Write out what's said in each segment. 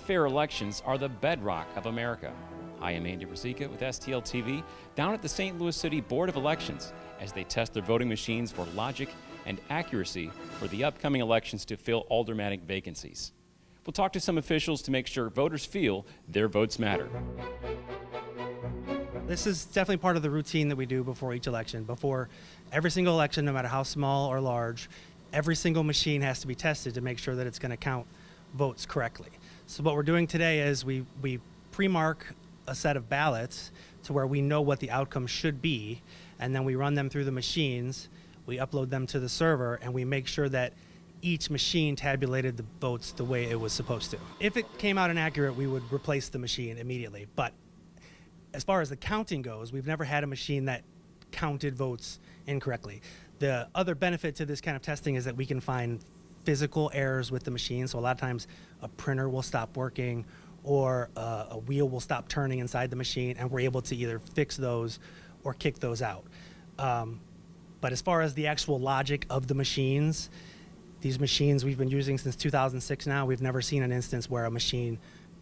fair elections are the bedrock of America. I am Andy Rosica with STL TV down at the St. Louis City Board of Elections as they test their voting machines for logic and accuracy for the upcoming elections to fill aldermanic vacancies. We'll talk to some officials to make sure voters feel their votes matter. This is definitely part of the routine that we do before each election. Before every single election, no matter how small or large, every single machine has to be tested to make sure that it's going to count votes correctly. So what we're doing today is we pre-mark a set of ballots to where we know what the outcome should be, and then we run them through the machines, we upload them to the server, and we make sure that each machine tabulated the votes the way it was supposed to. If it came out inaccurate, we would replace the machine immediately. But as far as the counting goes, we've never had a machine that counted votes incorrectly. The other benefit to this kind of testing is that we can find physical errors with the machine. So a lot of times a printer will stop working or a wheel will stop turning inside the machine, and we're able to either fix those or kick those out. But as far as the actual logic of the machines, these machines we've been using since 2006 now, we've never seen an instance where a machine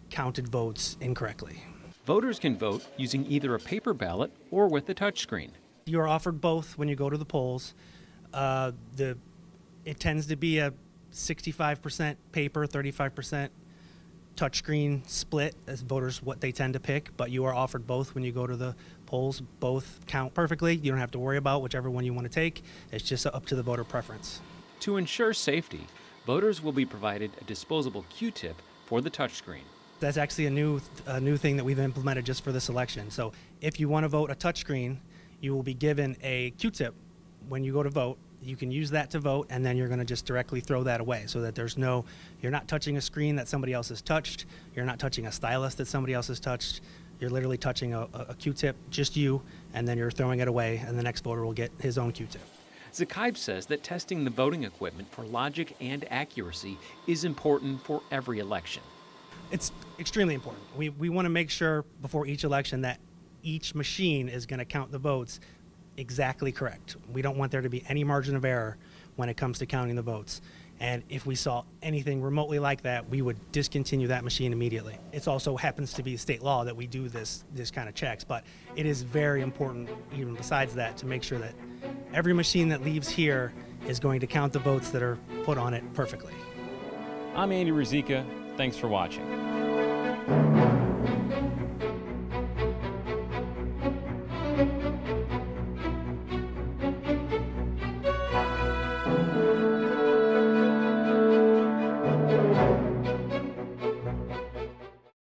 counted votes incorrectly. Voters can vote using either a paper ballot or with a touchscreen. You are offered both when you go to the polls. It tends to be a 65% paper, 35% touchscreen split as voters what they tend to pick, but you are offered both when you go to the polls. Both count perfectly. You don't have to worry about whichever one you want to take. It's just up to the voter preference. To ensure safety, voters will be provided a disposable Q-tip for the touchscreen. That's actually a new thing that we've implemented just for this election. So if you want to vote a touchscreen, you will be given a Q-tip when you go to vote. You can use that to vote, and then you're going to just directly throw that away so that you're not touching a screen that somebody else has touched. You're not touching a stylus that somebody else has touched. You're literally touching a Q-tip, just you, and then you're throwing it away, and the next voter will get his own Q-tip. Zakhaib says that testing the voting equipment for logic and accuracy is important for every election. It's extremely important. We want to make sure before each election that each machine is going to count the votes exactly correct. We don't want there to be any margin of error when it comes to counting the votes. And if we saw anything remotely like that, we would discontinue that machine immediately. It also happens to be state law that we do this kind of checks, but it is very important, even besides that, to make sure that every machine that leaves here is going to count the votes that are put on it perfectly. I'm Andy Rosica. Thanks for watching.